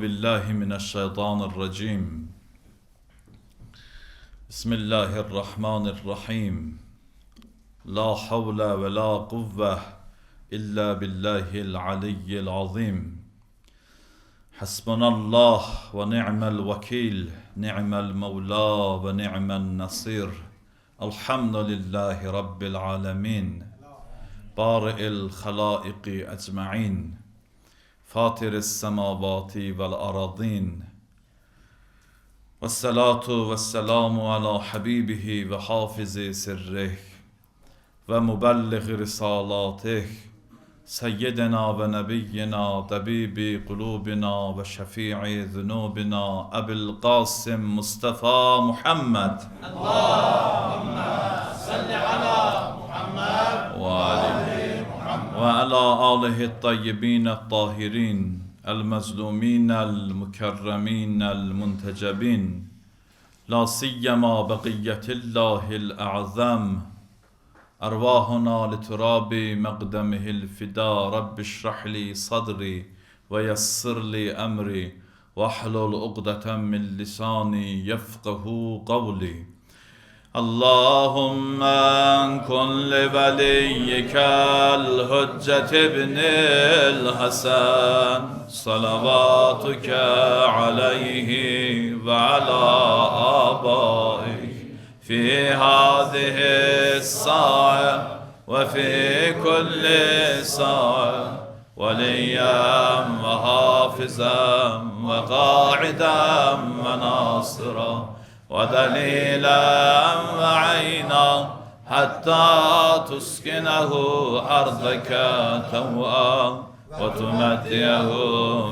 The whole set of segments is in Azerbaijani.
بالله من الشيطان الرجيم بسم الله الرحمن الرحيم لا حول ولا قوة إلا بالله العلي العظيم حسبنا الله ونعم الوكيل نعم المولى ونعم النصير الحمد لله رب العالمين بارئ الخلائق أجمعين فاطر السماوات والأراضين والصلاة والسلام على حبيبه وحافظ سره ومبلغ رسالاته سيدنا ونبينا طبيب قلوبنا وشفيع ذنوبنا أبي القاسم مصطفى محمد اللهم صل على محمد وعلى آله الطيبين الطاهرين المظلومين المكرمين المنتجبين لا سيما بقية الله الأعظم أرواحنا لتراب مقدمه الفداء رب اشرح لي صدري ويسر لي أمري واحلل عقدة من لساني يفقه قولي اللهم كن لوليك الحجة ابن الحسن صلواتك عليه وعلى آبائه في هذه الساعة وفي كل ساعة وليا وحافظا وقاعدا وناصرا ودليلا وعينا حتى تسكنه أرضك توعا وتمتعه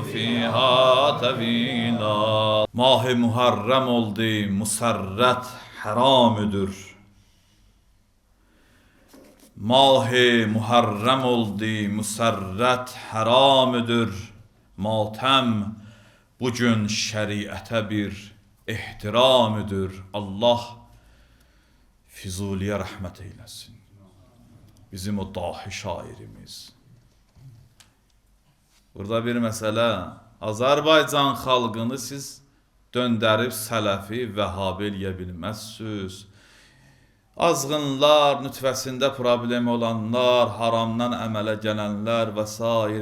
فيها طويلا. Mah-ı Muharrem oldu, musarret haramıdır. Mah-ı Muharrem oldu, musarret haramıdır. Matem bugün şeriate bir ehtiramıdır. Allah Füzuli'ye rahmet eylesin. Bizim o dahi şairimiz. Burada bir mesele, Azərbaycan xalqını siz döndərib Sələfi, Vəhhabi eləyə bilməzsiniz. Azğınlar, nütvəsində problemi olanlar, haramdan əmələ gələnlər və s.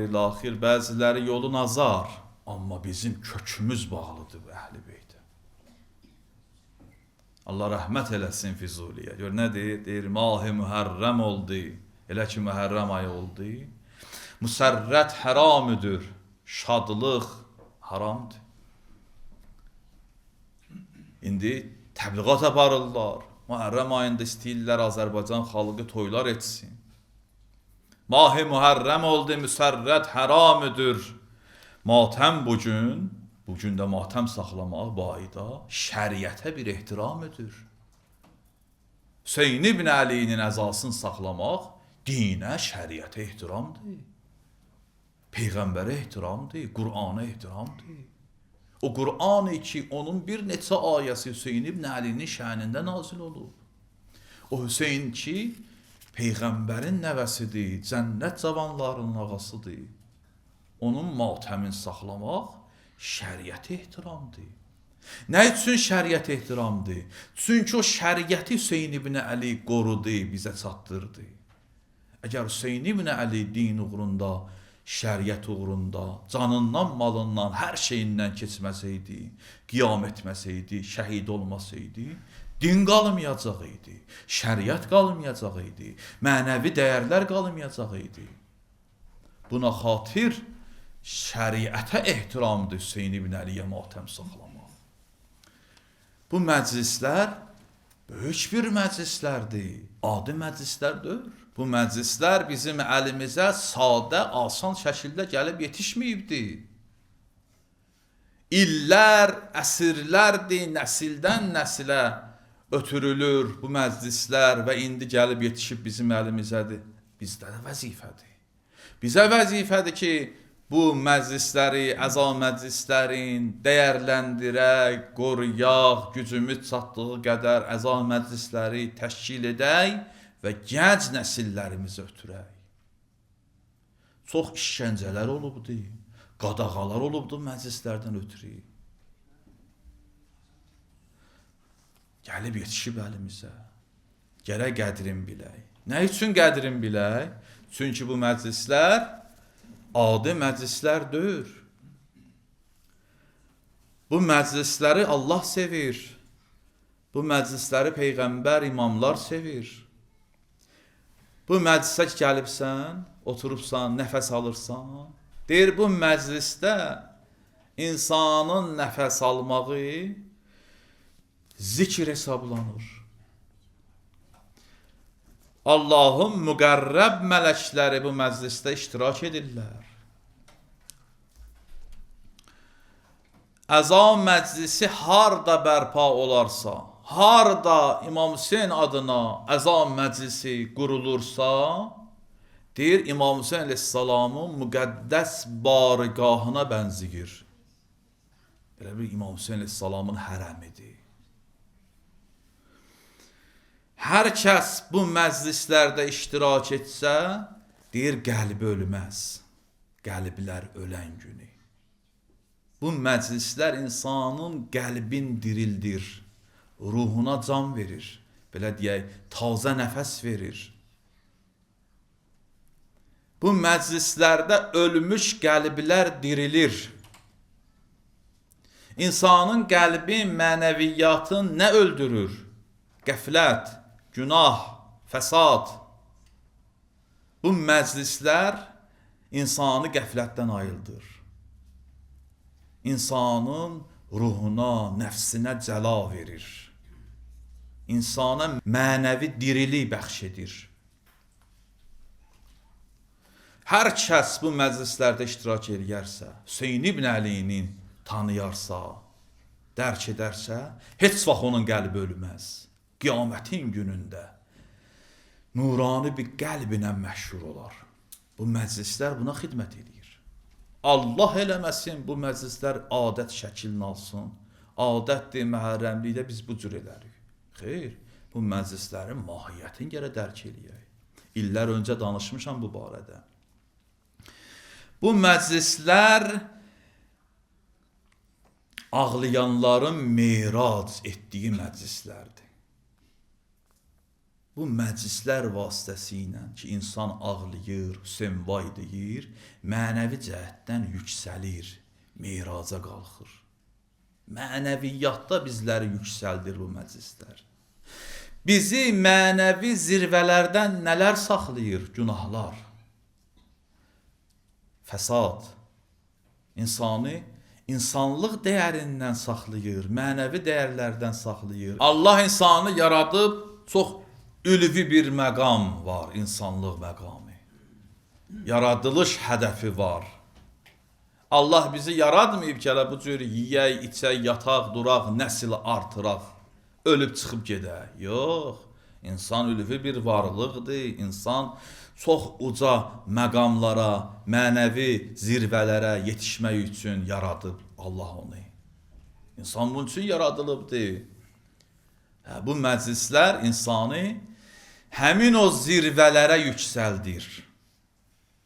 ilaxir, bəziləri yolun azar. Amma bizim kökümüz bağlıdır bu Əhl-i Beytə. Allah rəhmət eləsin Füzuliyə. Gör nə deyir? Deyir, Mah-ı Muharrem oldu. Elə ki Muharrem ayı oldu. Musərrət haramıdır. Şadlıq haramdır. İndi təbliğat aparırlar. Muharrem ayında istəyirlər Azərbaycan xalqı toylar etsin. Mah-ı Muharrem oldu. Musərrət haramıdır. Matəm bugün də matəm saxlamaq bu ayda şəriətə bir ehtiramıdır. Hüseyn ibn Əlinin əzasını saxlamaq dinə, şəriətə ehtiramdır. Peyğəmbərə ehtiramdır, Qur'ana ehtiramdır. O Qur'an-ı ki, onun bir neçə ayəsi Hüseyn ibn Əlinin şənində nazil olub. O Hüseyn ki, Peyğəmbərin nəvəsidir, cənnət cavanlarının ağasıdır. Onun matəmin saxlamaq şəriət ehtiramdır. Nə üçün şəriət ehtiramdır? Çünki o şəriəti Hüseyn ibn Əli qorudu, bizə çatdırdı. Əgər Hüseyn ibn Əli din uğrunda, şəriət uğrunda, canından, malından, hər şeyindən keçməsəydi, qiyam etməsəydi, şəhid olmasaydı, din qalmayacaq idi, şəriət qalmayacaq idi, mənəvi dəyərlər qalmayacaq idi. Buna xatir şəriətə ehtiramdır Hüseyn ibn Əliyə matəm saxlamaq. Bu məclislər böyük bir məclislərdir, adi məclislər deyil. Bu məclislər bizim əlimizə sadə, asan şəkildə gəlib yetişməyibdir. İllər, əsrlərdir, nəsildən nəsilə ötürülür bu məclislər və indi gəlib yetişib bizim əlimizədir. Bizdə də vəzifədir. Bizə vəzifədir ki, bu məclisləri, əza məclislərin dəyərləndirək, qoruyaq, gücümüz çatdığı qədər əza məclisləri təşkil edək və gənc nəsillərimizi ötürək. Çox işgəncələr olubdur, qadağalar olubdu məclislərdən ötürü. Gəlib yetişib əlimizə. Gərək qədrin bilək. Nə üçün qədrin bilək? Çünki bu məclislər adi məclislər deyil. Bu məclisləri Allah sevir. Bu məclisləri Peyğəmbər, imamlar sevir. Bu məclisə gəlibsən, oturubsan, nəfəs alırsan. Deyir, bu məclisdə insanın nəfəs almağı zikr hesablanır. Allahın müqərrəb mələkləri bu məclisdə iştirak edirlər. Əzan məclisi harda bərpa olarsa, harda İmam Hüseyin adına əzan məclisi qurulursa, deyir, İmam Hüseyin əleyhissalamın müqəddəs barigahına bənziyir. Belə bir İmam Hüseyin əleyhissalamın hərəmidir. Hər kəs bu məclislərdə iştirak etsə, deyir, qəlbi ölməz. Qəlblər ölən günü. Bu məclislər insanın qəlbin dirildir, ruhuna can verir, belə deyək, taze nəfəs verir. Bu məclislərdə ölmüş qəlblər dirilir. İnsanın qəlbi mənəviyyatın nə öldürür? Qəflət, günah, fəsad. Bu məclislər insanı qəflətdən ayıldır. İnsanın ruhuna, nəfsinə cəla verir. İnsana mənəvi dirilik bəxş edir. Hər kəs bu məclislərdə iştirak edərsə, Hüseyn ibn Əlinin tanıyarsa, dərk edərsə, heç vaxt onun qəlbi ölməz. Qiyamətin günündə nurani bir qəlbinə məşhur olar. Bu məclislər buna xidmət edir. Allah eləməsin, bu məclislər adət şəklini alsın. Adətdir, məhərrəmlikdə biz bu cür elərik. Xeyr, bu məclislərin mahiyyətini gərək dərk eləyək. İllər öncə danışmışam bu barədə. Bu məclislər ağlayanların meyrac etdiyi məclislərdir. Bu məclislər vasitəsilə ki, insan ağlayır, Hüseyn vay deyir, mənəvi cəhətdən yüksəlir, meyraca qalxır. Mənəviyyatda bizləri yüksəldir bu məclislər. Bizi mənəvi zirvələrdən nələr saxlayır? Günahlar, fəsad, insanlıq dəyərindən saxlayır, mənəvi dəyərlərdən saxlayır. Allah insanı yaradıb, çox ülvi bir məqam var, insanlıq məqamı. Yaradılış hədəfi var. Allah bizi yaradmayıb ki, bu cür yiyək, içək, yataq, duraq, nəsil artıraq, ölüb çıxıb gedək. Yox, insan ülvi bir varlıqdır, insan çox uca məqamlara, mənəvi zirvələrə yetişmək üçün yaradıb Allah onu. İnsan bunun üçün yaradılıbdır. Bu məclislər insanı həmin o zirvələrə yüksəldir,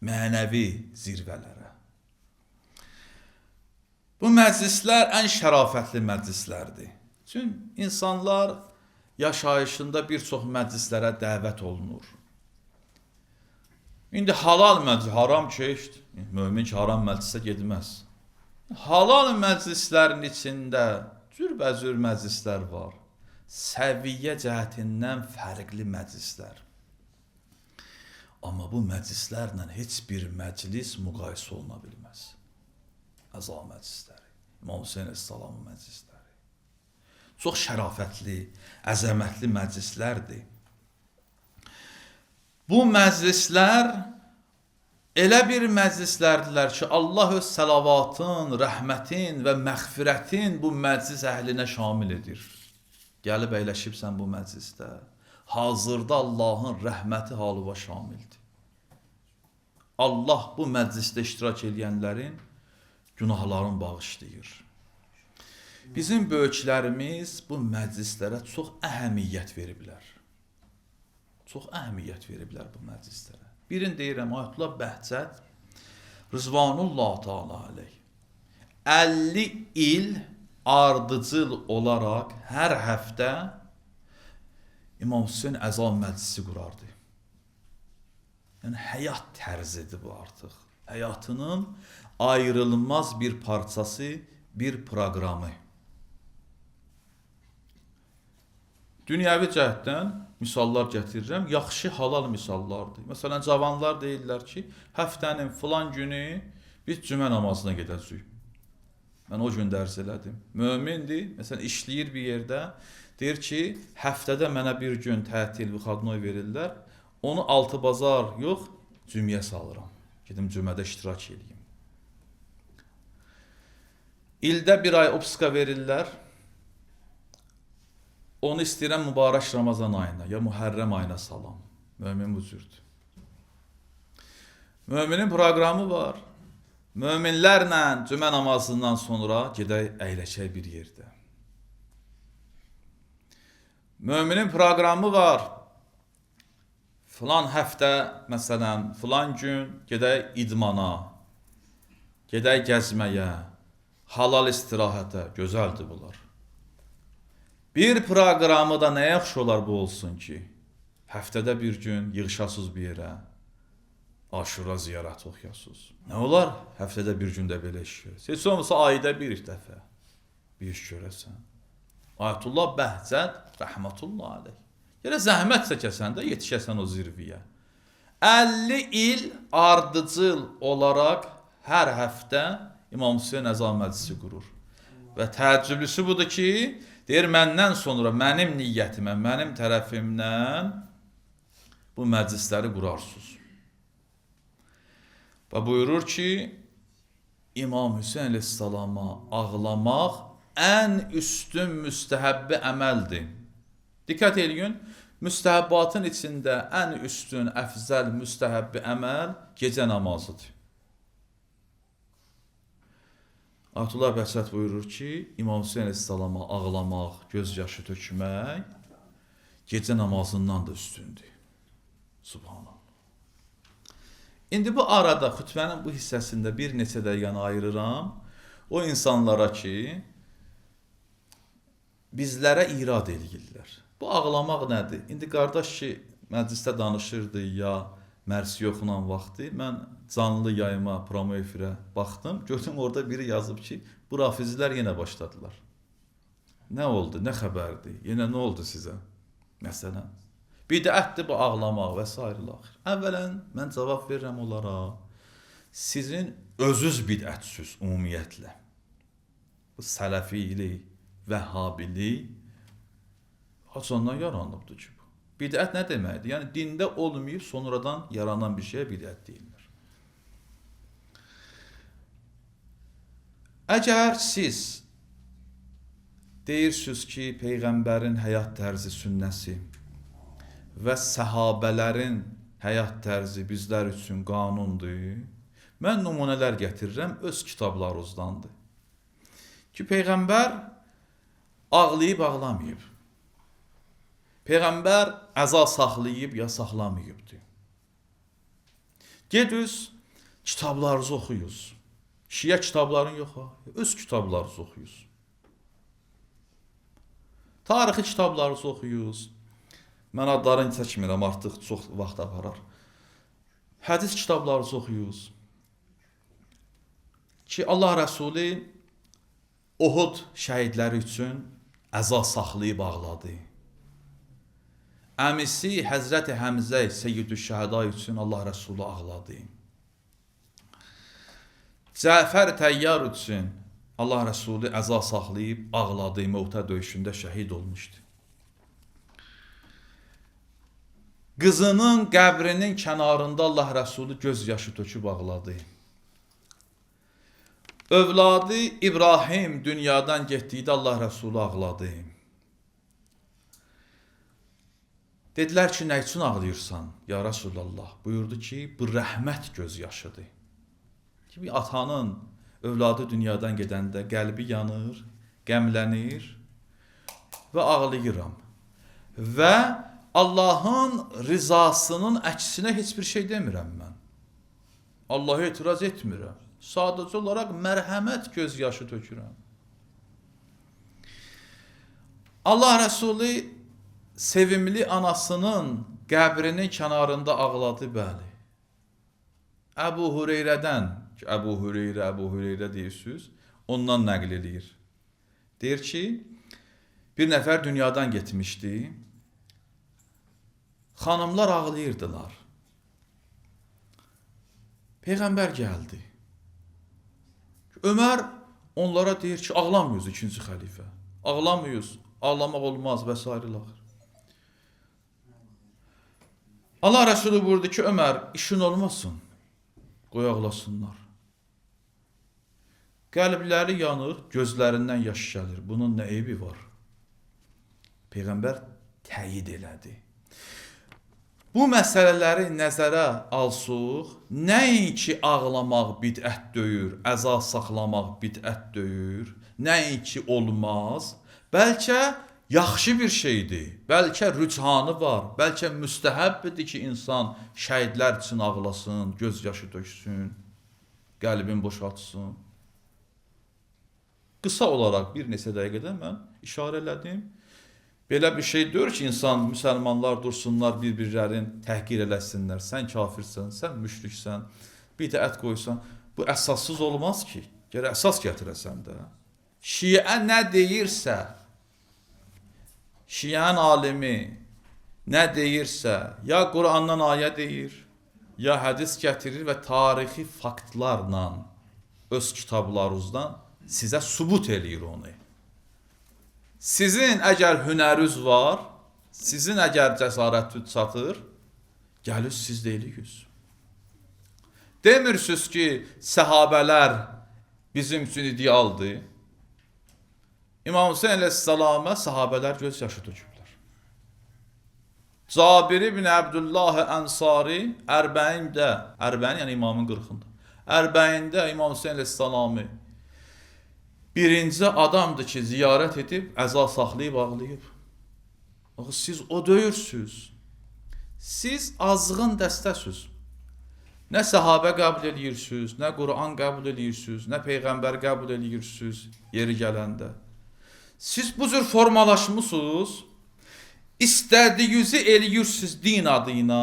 mənəvi zirvələrə. Bu məclislər ən şərafətli məclislərdir. Çünki insanlar yaşayışında bir çox məclislərə dəvət olunur. İndi halal məclis, haram keçd, mömin ki, haram məclisə gedməz. Halal məclislərin içində cürbəcür məclislər var. Səviyyə cəhətindən fərqli məclislər. Amma bu məclislərlə heç bir məclis müqayisə oluna bilməz. Əza məclisləri, İmam Hüseyin əleyhissalamın məclisləri. Çox şərafətli, əzəmətli məclislərdir. Bu məclislər elə bir məclislərdilər ki, Allah öz səlavatın, rəhmətin və məğfirətin bu məclis əhlinə şamil edir. Gəlib əyləşibsən bu məclisdə, hazırda Allahın rəhməti halıva şamildir. Allah bu məclisdə iştirak edənlərin günahlarını bağışlayır. Bizim böyüklərimiz bu məclislərə çox əhəmiyyət veriblər. Çox əhəmiyyət veriblər bu məclislərə. Birini deyirəm, Ayətullah Bəhcət Rızvanullah Teala aleyh 50 il ardıcıl olaraq hər həftə İmam Hüseyn əza məclisi qurardı. Yəni həyat tərzidir bu artıq. Həyatının ayrılmaz bir parçası, bir proqramı. Dünyəvi cəhətdən misallar gətirirəm, yaxşı halal misallardır. Məsələn, cavanlar deyirlər ki, həftənin filan günü biz cümə namazına gedəcəyik. Mən o gün dərs elədim. Mömindir, məsələn, işləyir bir yerdə, deyir ki, həftədə mənə bir gün tətil, vyxadnoy verirlər, onu altı bazar yox, cümyə salıram. Gedim cümədə iştirak edeyim. İldə bir ay obska verirlər, onu istəyirəm mübarək Ramazan ayına, ya Muhərrəm ayına salam. Mömin bu cürdür. Möminin proqramı var. Möminlərlə cümə namazından sonra gedək əyləşək bir yerdə. Möminin proqramı var. Filan həftə, məsələn, filan gün gedək idmana, gedək gəzməyə, halal istirahətə, gözəldir bunlar. Bir proqramı da nə yaxşı olar bu olsun ki, həftədə bir gün yığışasız bir yerə, Aşura ziyarəti oxuyasınız. Nə olar həftədə bir gündə belə iş görəsən? Heç olmasa ayda bir dəfə bir iş görəsən. Ayətullah Bəhcət rəhmətullah aleyh. Yerə zəhmət çəkəsən də yetişəsən o zirviyə. 50 il ardıcıl olaraq hər həftə İmam Hüseyn əza məclisi qurur. Və təəccüblüsü budur ki, deyir, məndən sonra mənim niyyətimə, mənim tərəfimdən bu məclisləri qurarsınız. Və buyurur ki, İmam Hüseyn əleyhissalama ağlamaq ən üstün müstəhəbbi əməldir. Diqqət edin, müstəhəbbatın içində ən üstün, əfzəl, müstəhəbbi əməl gecə namazıdır. Ayətullah Bəhcət buyurur ki, İmam Hüseyn əleyhissalama ağlamaq, göz yaşı tökmək gecə namazından da üstündür. Subhanallah. İndi bu arada xütbənin bu hissəsində bir neçə dəqiqəni ayırıram o insanlara ki, bizlərə irad eləyirlər. Bu ağlamaq nədir? İndi qardaş ki, məclisdə danışırdı ya mərsi yoxulan vaxtı, mən canlı yayıma, promo efirə baxdım, gördüm orada biri yazıb ki, bu rafizlər yenə başladılar. Nə oldu, nə xəbərdir, yenə nə oldu sizə? Məsələn, bidətdir bu ağlamaq və s. Əvvələn, mən cavab verirəm onlara, sizin özünüz bidətsüz ümumiyyətlə. Bu sələfilik, vəhhabilik, haçandan yaranıbdır ki bu. Bidət nə deməkdir? Yəni, dində olmayıb, sonradan yaranan bir şeyə bidət deyilir. Əgər siz deyirsiniz ki, Peyğəmbərin həyat tərzi sünnəsi və səhabələrin həyat tərzi bizlər üçün qanundur, mən nümunələr gətirirəm, öz kitablarınızdandır. Ki, Peyğəmbər ağlayıb, ağlamayıb. Peyğəmbər əza saxlayıb, ya saxlamayıbdır. Gedüz, kitablarınızı oxuyuz. Şiə kitabların yox, öz kitablarınızı oxuyuz. Tarixi kitablarınızı oxuyuz. Mən adlarını çəkmirəm, artıq çox vaxt aparar. Hədis kitablarınızı oxuyuz. Ki, Allah Rəsulü Uhud şəhidləri üçün əza saxlayıb ağladı. Əmisi Həzrəti Həmzə Seyyidü Şəhəda üçün Allah Rəsulü ağladı. Cəfər Təyyar üçün Allah Rəsulü əza saxlayıb ağladı, Mövtə döyüşündə şəhid olmuşdu. Qızının qəbrinin kənarında Allah Rəsulü göz yaşı töküb ağladı. Övladı İbrahim dünyadan getdikdə Allah Rəsulü ağladı. Dedilər ki, nə üçün ağlayırsan, ya Rəsulallah? Buyurdu ki, bu rəhmət göz yaşıdır. Ki, bir atanın övladı dünyadan gedəndə qəlbi yanır, qəmlənir və ağlayıram. Və Allahın rizasının əksinə heç bir şey demirəm mən. Allaha etiraz etmirəm. Sadəcə olaraq mərhəmət göz yaşı tökürəm. Allah Rəsulü sevimli anasının qəbrinin kənarında ağladı, bəli. Əbu Hüreyrədən, ki, Əbu Hüreyrə deyirsiniz, ondan nəql edir. Deyir ki, bir nəfər dünyadan getmişdi. Xanımlar ağlayırdılar. Peyğəmbər gəldi. Ömər onlara deyir ki, ağlamıyoruz ikinci xəlifə. Ağlamıyoruz, ağlamaq olmaz və s. Allah Rəsulü buyurdu ki, Ömər, işin olmasın, qoy ağlasınlar. Qəlbləri yanır, gözlərindən yaş gəlir. Bunun nə eybi var? Peyğəmbər təyid elədi. Bu məsələləri nəzərə alsaq, nəinki ağlamaq bidət deyir, əza saxlamaq bidət deyir, nəinki olmaz, bəlkə yaxşı bir şeydir, bəlkə rüçhanı var, bəlkə müstəhəbbidir ki, insan şəhidlər üçün ağlasın, göz yaşı töksün, qəlbin boşaltsın. Qısa olaraq bir neçə dəqiqədə mən işarə elədim. Belə bir şey deyir ki, insan, müsəlmanlar dursunlar, bir-birlərin təhqir eləsinlər. Sən kafirsən, sən müşriksən, bidət qoysan. Bu əsassız olmaz ki. Gərək əsas gətirəsən də. Şiə nə deyirsə, Şiənin alimi nə deyirsə, ya Qurandan ayə deyir, ya hədis gətirir və tarixi faktlarla öz kitablarınızdan sizə sübut eləyir onu. Sizin əgər hünəriniz var, sizin əgər cəsarətiniz çatır, gəlir siz deyirsiniz. Demirsiniz ki, səhabələr bizim üçün idealdır. İmam Hüseyin əleyhissalama sahabələr göz yaşı töküblər. Cabir ibn Abdullah Ənsari Ərbəyində, yəni imamın 40-ında, Ərbəyində İmam Hüseyin əleyhissalamı birinci adamdır ki, ziyarət edib, əza saxlayıb, ağlayıb. Siz o döyürsünüz. Siz azğın dəstəsiz. Nə səhabə qəbul edirsiniz, nə Quran qəbul edirsiniz, nə Peyğəmbər qəbul edirsiniz yeri gələndə. Siz bu cür formalaşmışsınız, istədiyinizi eləyirsiniz din adı ilə,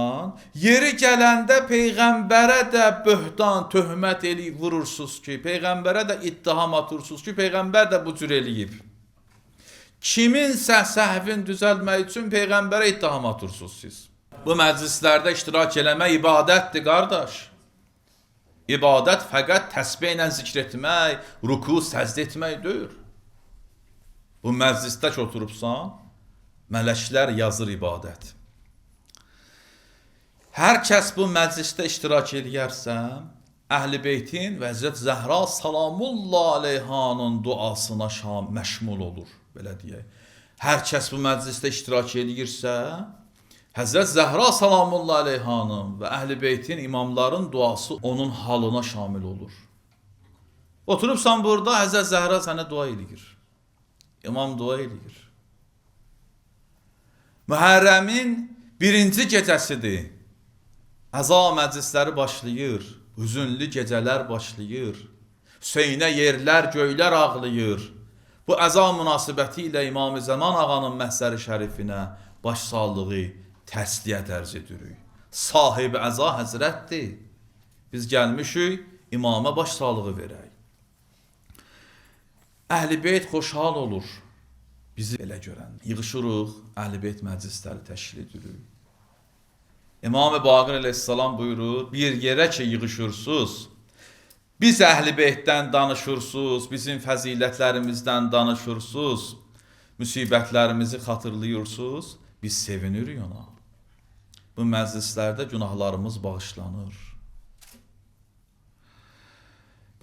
yeri gələndə Peyğəmbərə də böhtan, töhmət eləyib vurursunuz ki, Peyğəmbərə də ittiham atırsunuz ki, Peyğəmbər də bu cür eləyib. Kiminsə səhvin düzəltmək üçün Peyğəmbərə ittiham atırsunuz siz. Bu məclislərdə iştirak eləmək ibadətdir, qardaş. İbadət fəqət təsbih ilə zikr etmək, ruku, səcdə etmək deyil. Bu məclisdə ki, oturubsan, mələklər yazır ibadət. Hər kəs bu məclisdə iştirak eləyərsə, Əhl-i Beytin və Həzrət Zəhra salamullah aleyhanın duasına məşmul olur, belə deyək. Hər kəs bu məclisdə iştirak eləyirsə, Həzrət Zəhra salamullah aleyhanın və Əhl-i Beytin imamların duası onun halına şamil olur. Oturubsan burada, Həzrət Zəhra sənə dua eləyir. İmam dua eləyir. Mühərrəmin birinci gecəsidir. Əza məclisləri başlayır. Hüzünlü gecələr başlayır. Hüseynə yerlər, göylər ağlayır. Bu əza münasibəti ilə İmam-ı Zaman ağanın məhzəri şərifinə başsağlığı, təsliyyət ərz edirik. Sahib əza həzrətdir. Biz gəlmişik, imama başsağlığı verək. Əhl-i Beyt xoşhal olur. Bizi elə görən. Yığışırıq, Əhl-i Beyt məclisləri təşkil edirik. İmam-ı Baqir əleyhissalam buyurur, bir yerə ki yığışırsınız, biz Əhl-i Beytdən danışırsınız, bizim fəzilətlərimizdən danışırsınız, müsibətlərimizi xatırlayırsınız, biz sevinirik ona. Bu məclislərdə günahlarımız bağışlanır.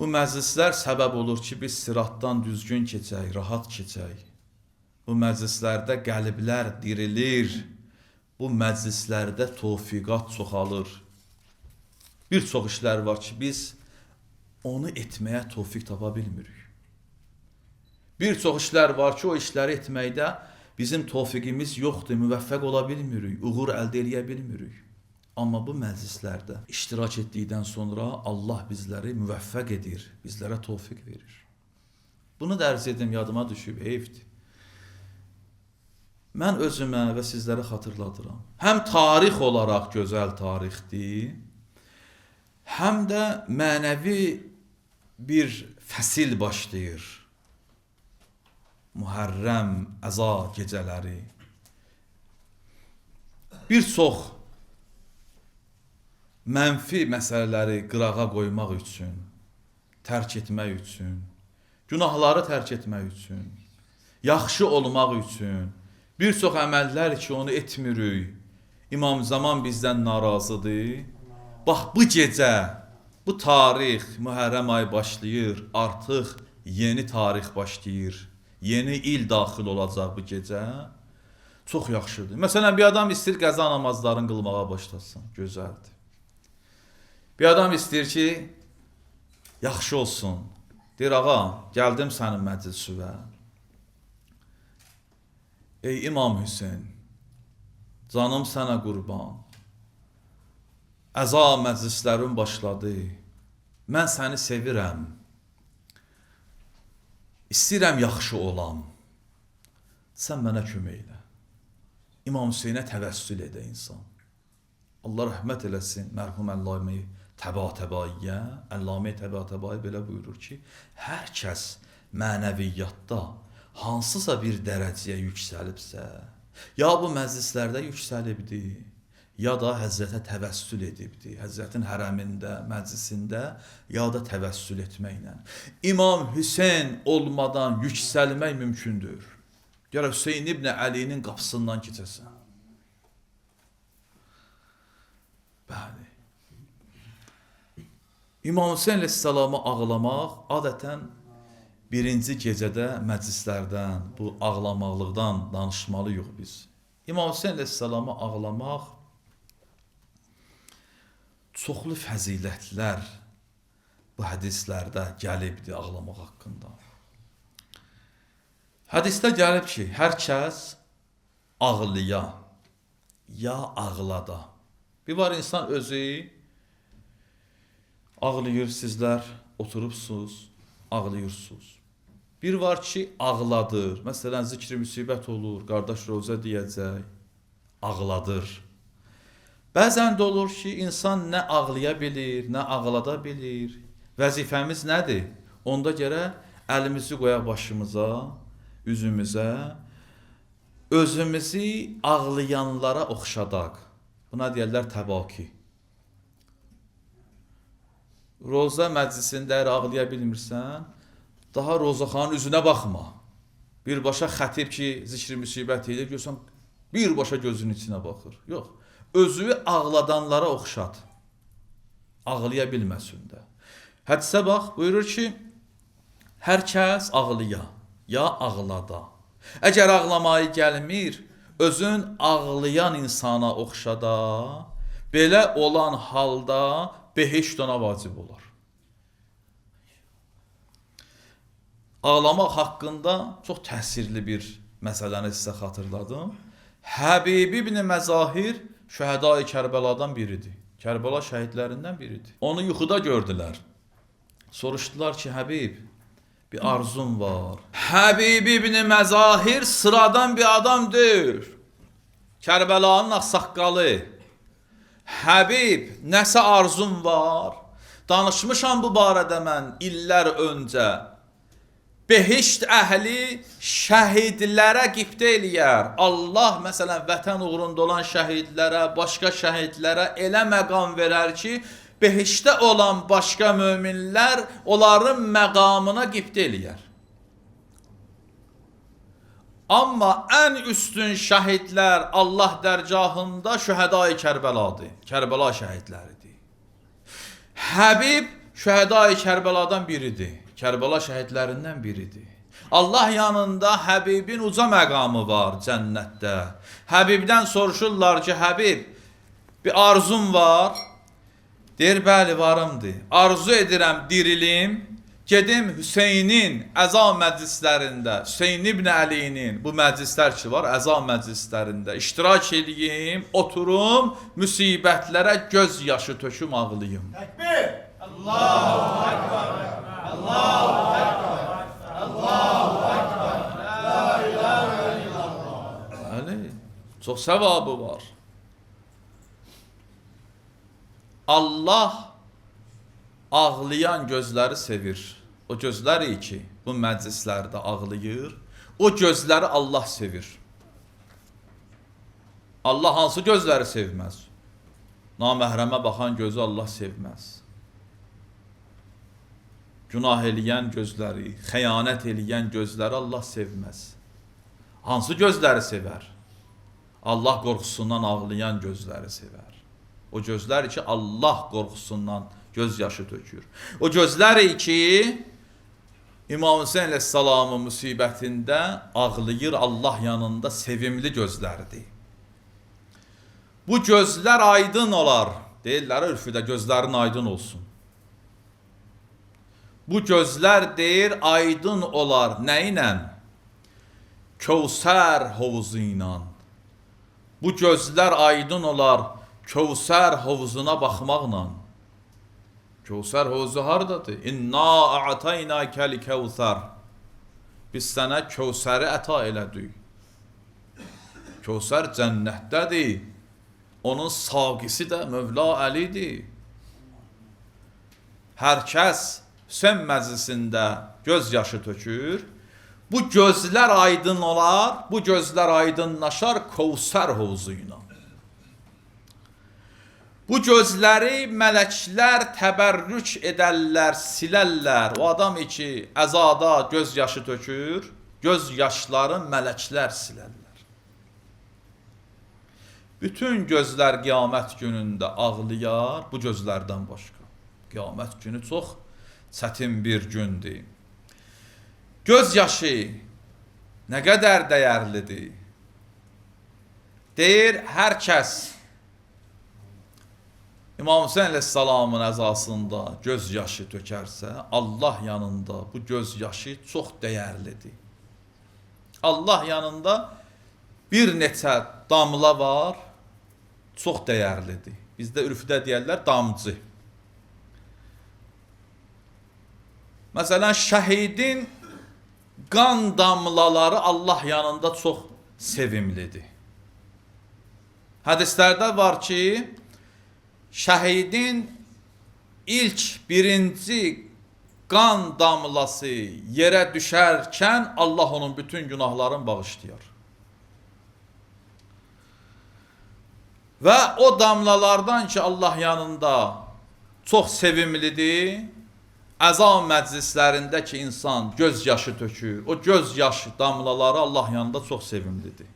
Bu məclislər səbəb olur ki, biz siratdan düzgün keçək, rahat keçək. Bu məclislərdə qəlblər dirilir. Bu məclislərdə tövfiqat çoxalır. Bir çox işlər var ki, biz onu etməyə tövfiq tapa bilmirik. Bir çox işlər var ki, o işləri etməkdə bizim tövfiqimiz yoxdur, müvəffəq ola bilmirik, uğur əldə edə bilmirik. Amma bu məclislərdə iştirak etdikdən sonra Allah bizləri müvəffəq edir, bizlərə tövfiq verir. Bunu dərz edim, yadıma düşüb, heyfdir. Mən özümə və sizlərə xatırladıram. Həm tarix olaraq gözəl tarixdir, həm də mənəvi bir fəsil başlayır. Muharrəm, əza gecələri. Bir çox mənfi məsələləri qırağa qoymaq üçün, tərk etmək üçün, günahları tərk etmək üçün, yaxşı olmaq üçün, bir çox əməllər ki, onu etmirik. İmam Zaman bizdən narazıdır. Bax, bu gecə, bu tarix, Muharrəm ayı başlayır, artıq yeni tarix başlayır. Yeni il daxil olacaq bu gecə. Çox yaxşıdır. Məsələn, bir adam istəyir qəza namazlarını qılmağa başlasın. Gözəldir. Bir adam istəyir ki, yaxşı olsun. Deyir, ağa, gəldim sənin məclisüvə. Ey İmam Hüseyin, canım sənə qurban. Əza məclislərin başladı. Mən səni sevirəm. İstəyirəm yaxşı olam. Sən mənə kömək elə. İmam Hüseynə təvəssül edə insan. Allah rəhmət eləsin, mərhum Əllamə Təbatəbaiyə, Əllamə Təbatəbai belə buyurur ki, hər kəs mənəviyyatda hansısa bir dərəcəyə yüksəlibsə, ya bu məclislərdə yüksəlibdi, ya da Həzrətə təvəssül edibdi, Həzrətin hərəmində, məclisində, ya da təvəssül etməklə. İmam Hüseyn olmadan yüksəlmək mümkündür. Gərək Hüseyn İbn Əlinin qapısından keçəsən. Bəli. İmam Hüseyn əleyhissalama ağlamaq adətən birinci gecədə məclislərdən, bu ağlamaqlıqdan danışmalıyıq biz. İmam Hüseyn əleyhissalama ağlamaq çoxlu fəzilətlər bu hədislərdə gəlibdir ağlamaq haqqında. Hədisdə gəlib ki, hər kəs ağlıya, ya ağlada. Bir var insan özü ağlayır, sizlər oturubsuz, ağlayırsınız. Bir var ki, ağladır. Məsələn, zikri müsibət olur, qardaş rozə deyəcək, ağladır. Bəzən də olur ki, insan nə ağlaya bilir, nə ağlada bilir. Vəzifəmiz nədir? Onda gərək əlimizi qoyaq başımıza, üzümüzə, özümüzü ağlayanlara oxşadaq. Buna deyərlər təbaki. Roza məclisində əgər ağlaya bilmirsən, daha Rozaxanın üzünə baxma. Birbaşa xətib ki, zikri müsibət edir, görsən, birbaşa gözünün içinə baxır. Yox, özünü ağladanlara oxşat. Ağlaya bilməsin də. Hədisə bax, buyurur ki, hər kəs ağlaya, ya ağlada. Əgər ağlamayı gəlmir, özün ağlayan insana oxşada, belə olan halda behişt ona vacib olar. Ağlamaq haqqında çox təsirli bir məsələni sizə xatırladım. Həbib ibn Məzahir şəhədai Kərbəladan biridir. Kərbəla şəhidlərindən biridir. Onu yuxuda gördülər. Soruşdular ki, Həbib, bir arzum var. Həbib ibn Məzahir sıradan bir adam deyil. Kərbəlanın ağsaqqalı. Həbib, nəsə arzum var. Danışmışam bu barədə mən illər öncə. Behişt əhli şəhidlərə qibtə eləyər. Allah məsələn vətən uğrunda olan şəhidlərə, başqa şəhidlərə elə məqam verər ki, behiştdə olan başqa möminlər onların məqamına qibtə eləyər. Amma ən üstün şəhidlər Allah dərgahında şühədai Kərbəladır. Kərbəla şəhidləridir. Həbib şühədai Kərbəladan biridir. Kərbəla şəhidlərindən biridir. Allah yanında Həbibin uca məqamı var cənnətdə. Həbibdən soruşurlar ki, Həbib, bir arzum var. Deyir, bəli, varımdır. Arzu edirəm dirilim, gedim Hüseynin əza məclislərində, Hüseyn ibn Əlinin bu məclislər ki var, əza məclislərində iştirak edeyim, oturum, müsibətlərə göz yaşı töküm, ağlayım. Tekbir. Allahu Ekber. Allahu Ekber. Allahu Ekber. La ilahe illallah. Bəli, çox səvabı var. Allah ağlayan gözləri sevir. O gözləri ki, bu məclislərdə ağlayır, o gözləri Allah sevir. Allah hansı gözləri sevməz? Naməhrəmə baxan gözü Allah sevməz. Günah eləyən gözləri, xəyanət eləyən gözləri Allah sevməz. Hansı gözləri sevər? Allah qorxusundan ağlayan gözləri sevər. O gözlər ki, Allah qorxusundan göz yaşı tökür. O gözlər ki, İmam Hüseyin əleyhissalamın müsibətində ağlayır, Allah yanında sevimli gözlərdir. Bu gözlər aydın olar. Deyirlər ürfüdə gözlərin aydın olsun. Bu gözlər deyir aydın olar. Nə ilə? Kövsər hovuzu ilə. Bu gözlər aydın olar Kövsər hovuzuna baxmaqla. Kövsər hovuzu hardadır? İnna a'taynakal kevsər. Biz sənə Kövsəri əta elədik. Kövsər cənnətdədir. Onun saqisi də Mövla Əlidir. Hər kəs Hüseyn məclisində göz yaşı tökür. Bu gözlər aydın olar, bu gözlər aydınlaşar Kövsər hovuzu ilə. Bu gözləri mələklər təbərrük edərlər, silərlər. O adam ki, əzada göz yaşı tökür, göz yaşlarını mələklər silərlər. Bütün gözlər qiyamət günündə ağlayar, bu gözlərdən başqa. Qiyamət günü çox çətin bir gündür. Göz yaşı nə qədər dəyərlidir? Deyir, hər kəs İmam Hüseyin əleyhissalamın əzasında göz yaşı tökərsə, Allah yanında bu göz yaşı çox dəyərlidir. Allah yanında bir neçə damla var, çox dəyərlidir. Bizdə ürfdə deyərlər damcı. Məsələn, şəhidin qan damlaları Allah yanında çox sevimlidir. Hədislərdə var ki, şəhidin ilk birinci qan damlası yerə düşərkən Allah onun bütün günahlarını bağışlayar. Və o damlalardan ki Allah yanında çox sevimlidir, əza məclislərində ki insan göz yaşı tökür, o göz yaşı damlaları Allah yanında çox sevimlidir.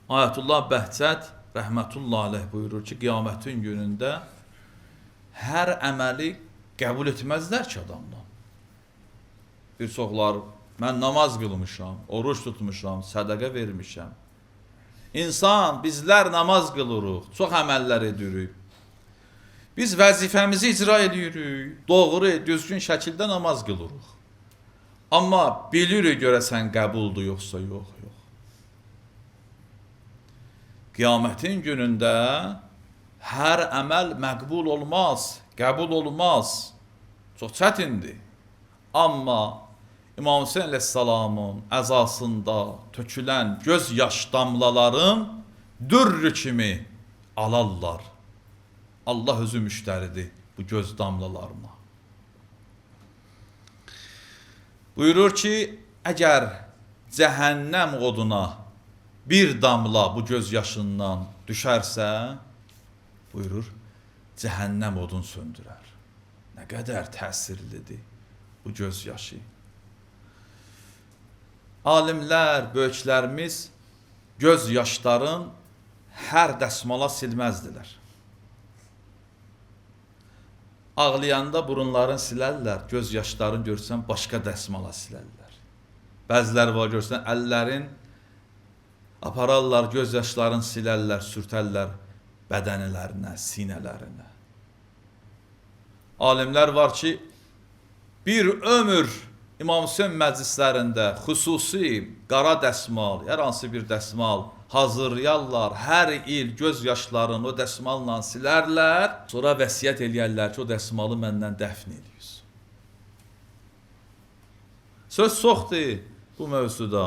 Ayətullah Bəhcət rəhmətullah aleyh buyurur ki, qiyamətin günündə hər əməli qəbul etməzlər ki adamdan. Bir çoxlar, mən namaz qılmışam, oruç tutmuşam, sədəqə vermişəm. İnsan, bizlər namaz qılırıq, çox əməllər edirik. Biz vəzifəmizi icra edirik, doğru, düzgün şəkildə namaz qılırıq. Amma bilirik görəsən qəbuldur yoxsa yox. Qiyamətin günündə hər əməl məqbul olmaz, qəbul olmaz. Çox çətindir. Amma İmam Hüseyin əleyhissalamın əzasında tökülən göz yaş damlaların dürrü kimi alarlar. Allah özü müştəridir bu göz damlalarına. Buyurur ki, əgər cəhənnəm oduna bir damla bu göz yaşından düşərsə, buyurur, cəhənnəm odun söndürər. Nə qədər təsirlidir bu göz yaşı. Alimlər, böyüklərimiz göz yaşların hər dəsmala silməzdilər. Ağlayanda burunlarını silərlər, göz yaşlarını görsən başqa dəsmala silərlər. Bəziləri var görsən əllərin apararlar, göz yaşlarını silərlər, sürtərlər bədənlərinə, sinələrinə. Alimlər var ki, bir ömür İmam Hüseyn məclislərində xüsusi qara dəsmal, hər hansı bir dəsmal hazırlayarlar, hər il göz yaşlarını o dəsmalla silərlər, sonra vəsiyyət eləyərlər ki, o dəsmalı məndən dəfn ediyoruz. Söz çoxdur bu mövzuda.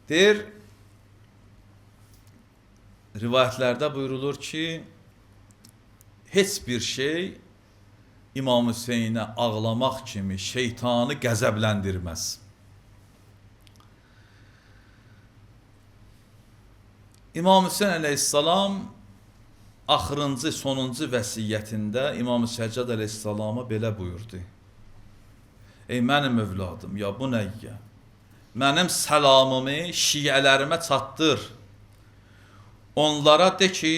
Deyir, rivayətlərdə buyurulur ki, heç bir şey İmam Hüseynə ağlamaq kimi şeytanı qəzəbləndirməz. İmam Hüseyn əleyhissalam axırıncı, sonuncu vəsiyyətində İmam Səccad əleyhissalama belə buyurdu. Ey mənim övladım, ya bu nəyyə? Mənim səlamımı şiələrimə çatdır. Onlara de ki,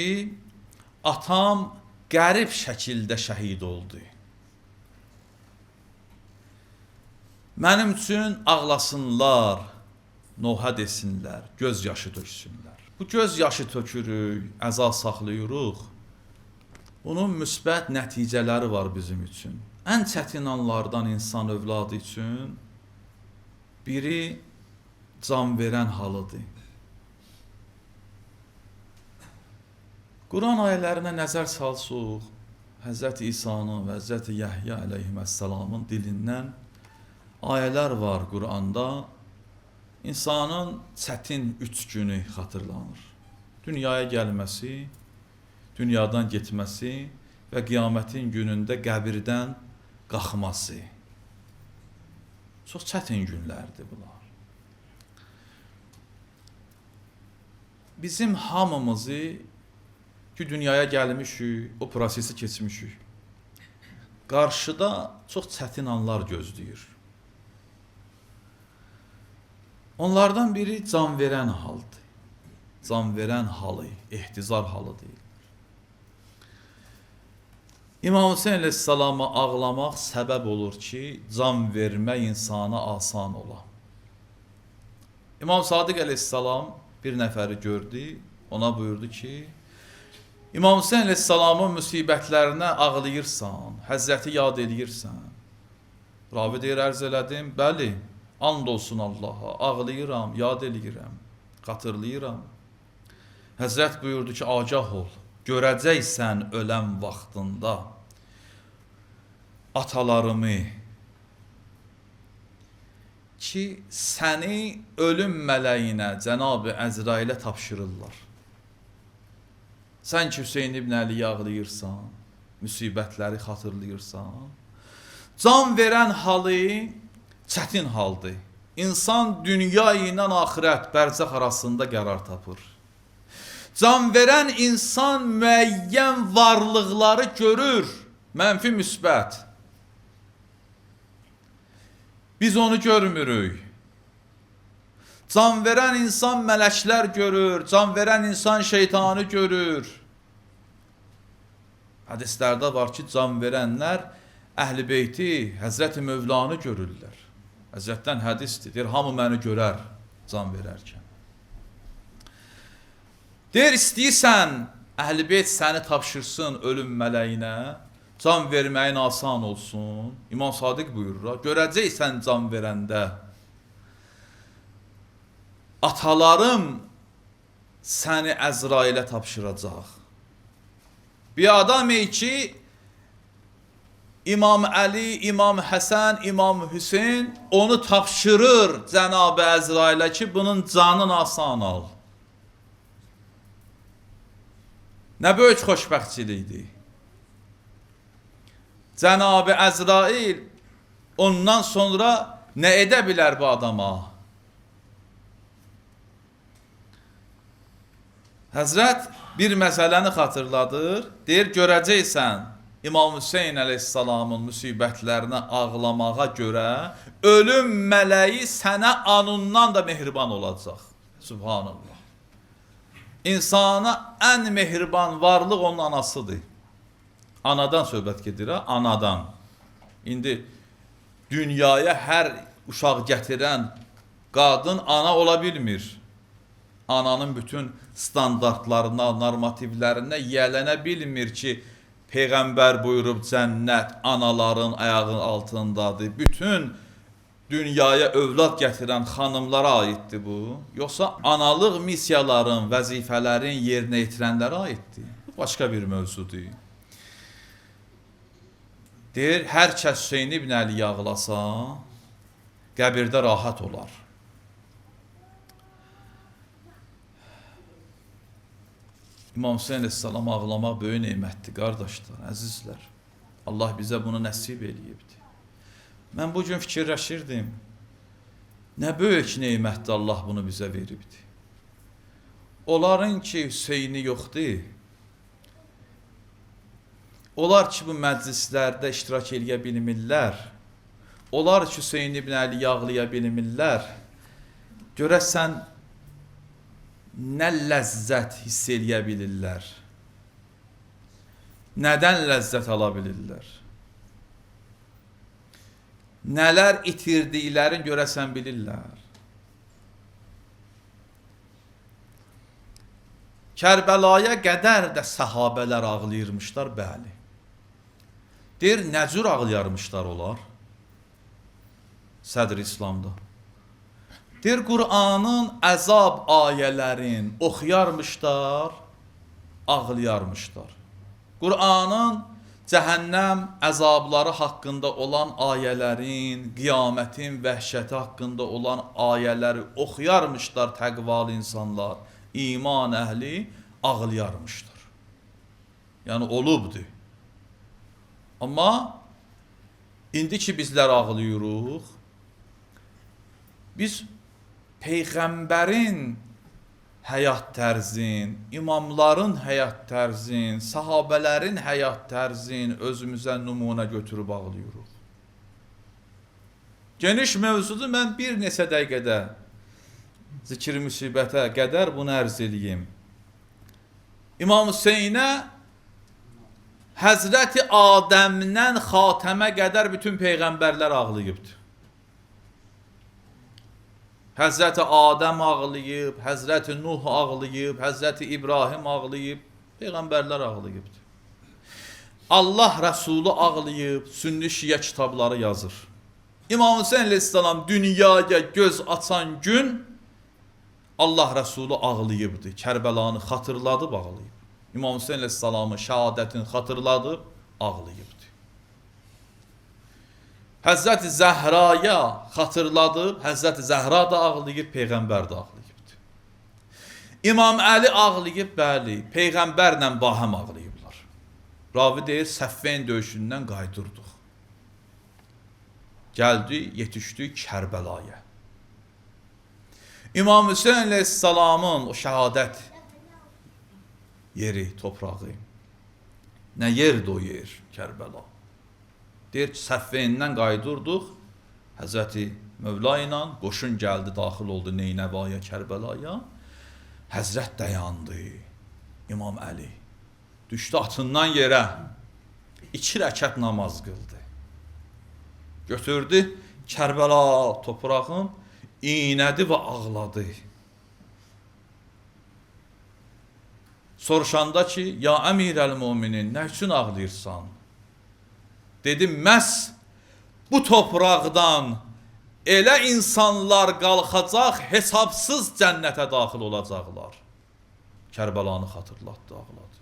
atam qərib şəkildə şəhid oldu. Mənim üçün ağlasınlar, noha desinlər, göz yaşı töksünlər. Bu göz yaşı tökürük, əza saxlayırıq. Bunun müsbət nəticələri var bizim üçün. Ən çətin anlardan insan övladı üçün biri can verən halıdır. Quran ayələrinə nəzər salsaq, Hz. İsa'nın və Hz. Yəhya əleyhissalamın dilindən ayələr var Quranda. İnsanın çətin 3 günü xatırlanır. Dünyaya gəlməsi, dünyadan getməsi və qiyamətin günündə qəbirdən qalxması. Çox çətin günlərdir bunlar. Bizim hamımızı ki, dünyaya gəlmişik, o prosesi keçmişik. Qarşıda çox çətin anlar gözləyir. Onlardan biri can verən haldır. Can verən halı, ehtizar halı deyil. İmam Hüseyn əleyhissalama ağlamaq səbəb olur ki, can vermək insana asan ola. İmam Sadiq əleyhissalam bir nəfəri gördü, ona buyurdu ki, İmam Hüseyn əleyhissalamın müsibətlərinə ağlayırsan, həzrəti yad edirsən. Ravi deyir, ərz elədim, bəli, and olsun Allaha, ağlayıram, yad eləyirəm, xatırlayıram. Həzrət buyurdu ki, agah ol, görəcəksən öləm vaxtında atalarımı ki, səni ölüm mələyinə, Cənab-ı Əzrailə tapşırırlar. Sən ki, Hüseyin ibn Əliyə ağlayırsan, müsibətləri xatırlayırsan, can verən halı çətin haldır. İnsan dünya ilə axirət, bərzəx arasında qərar tapır. Can verən insan müəyyən varlıqları görür, mənfi müsbət. Biz onu görmürük. Can verən insan mələklər görür, can verən insan şeytanı görür. Hədislərdə var ki, can verənlər Əhl-i Beyti, Həzrəti Mövlanı görürlər. Həzrətdən hədisdir, deyir, hamı məni görər can verərkən. Deyir, istəyirsən, Əhl-i Beyt səni tapşırsın ölüm mələyinə, can verməyin asan olsun. İmam Sadiq buyurur, görəcəksən can verəndə, atalarım səni Əzrailə tapşıracaq. Bir adam ki, İmam Əli, İmam Həsən, İmam Hüseyin onu tapşırır Cənab-ı Əzrailə ki, bunun canını asan al. Nə böyük xoşbəxtçilikdir. Cənab-ı Əzrail ondan sonra nə edə bilər bu adama? Həzrət bir məsələni xatırladır, deyir, görəcəksən, İmam Hüseyin əleyhissalamın müsibətlərinə ağlamağa görə ölüm mələyi sənə anundan da mehriban olacaq. Subhanallah. İnsana ən mehriban varlıq onun anasıdır. Anadan söhbət gedir, anadan. İndi dünyaya hər uşaq gətirən qadın ana ola bilmir. ananın bütün standartlarına, normativlərinə yiyələnə bilmir ki, Peyğəmbər buyurub cənnət anaların ayağının altındadır. Bütün dünyaya övlad gətirən xanımlara aiddir bu. Yoxsa analıq missiyaların, vəzifələrin yerinə yetirənlərə aiddir. Bu başqa bir mövzudur. Deyir, hər kəs Hüseyn ibn Əliyə ağlasa, qəbirdə rahat olar. İmam Hüseyn əleyhissalam ağlamaq böyük nemətdir, qardaşlar, əzizlər. Allah bizə bunu nəsib eləyibdir. Mən bugün fikirləşirdim, nə böyük nemətdir Allah bunu bizə veribdir. Onların ki, Hüseyni yoxdur, onlar ki, bu məclislərdə iştirak eləyə bilmirlər, onlar ki, Hüseyn ibn Əliyə ağlaya bilmirlər, görəsən, nə ləzzət hiss eləyə bilirlər, nədən ləzzət ala bilirlər, nələr itirdiklərini görəsən bilirlər. Kərbəlaya qədər də səhabələr ağlayırmışlar, bəli. Deyir, nə cür ağlayarmışlar onlar? Sədr İslamda. Deyir, Qur'anın əzab ayələrin oxuyarmışlar, ağlayarmışlar. Qur'anın cəhənnəm əzabları haqqında olan ayələrin, qiyamətin vəhşəti haqqında olan ayələri oxuyarmışlar təqvalı insanlar, iman əhli ağlayarmışlar. Yəni olubdur. Amma indi ki bizlər ağlayırıq, biz Peyğəmbərin həyat tərzin, imamların həyat tərzin, sahabələrin həyat tərzin özümüzə nümunə götürüb ağlayırıq. Geniş mövzudu mən bir neçə dəqiqədə zikr müsibətə qədər bunu ərz edeyim. İmam Hüseynə Həzrəti Adəmdən Xatəmə qədər bütün Peyğəmbərlər ağlayıbdır. Həzrəti Adəm ağlayıb, Həzrəti Nuh ağlayıb, Həzrəti İbrahim ağlayıb, Peyğəmbərlər ağlayıbdır. Allah Rəsulü ağlayıb, Sünni Şiə kitabları yazır. İmam Hüseyn əleyhissalam dünyaya göz açan gün Allah Rəsulü ağlayıbdı, Kərbəlanı xatırladıb ağlayıb. İmam Hüseyn əleyhissalamın şəhadətini xatırladıb ağlayıbdı. Həzrəti Zəhraya xatırladıb, Həzrəti Zəhra da ağlayıb, Peyğəmbər də ağlayıbdır. İmam Əli ağlayıb, bəli, Peyğəmbərlə bahəm ağlayıblar. Ravi deyir, Səffeyn döyüşündən qaydırdıq. Gəldi, yetişdi Kərbəlaya. İmam Hüseyn əleyhissalamın o şəhadət yeri, toprağı. Nə yerdir o yer, Kərbəla? Deyir ki, Səffeyindən qaydırdıq, Həzrəti Mövla ilə qoşun gəldi, daxil oldu Neynəvaya, Kərbəlaya. Həzrət dayandı, İmam Əli. Düşdü atından yerə, 2 rəkət namaz qıldı. Götürdü Kərbəla toprağın, iynədi və ağladı. Soruşanda ki, ya əmirəl-müminin, nə üçün ağlayırsan? Dedim, məhz bu topraqdan elə insanlar qalxacaq, hesabsız cənnətə daxil olacaqlar. Kərbəlanı xatırlatdı, ağladı.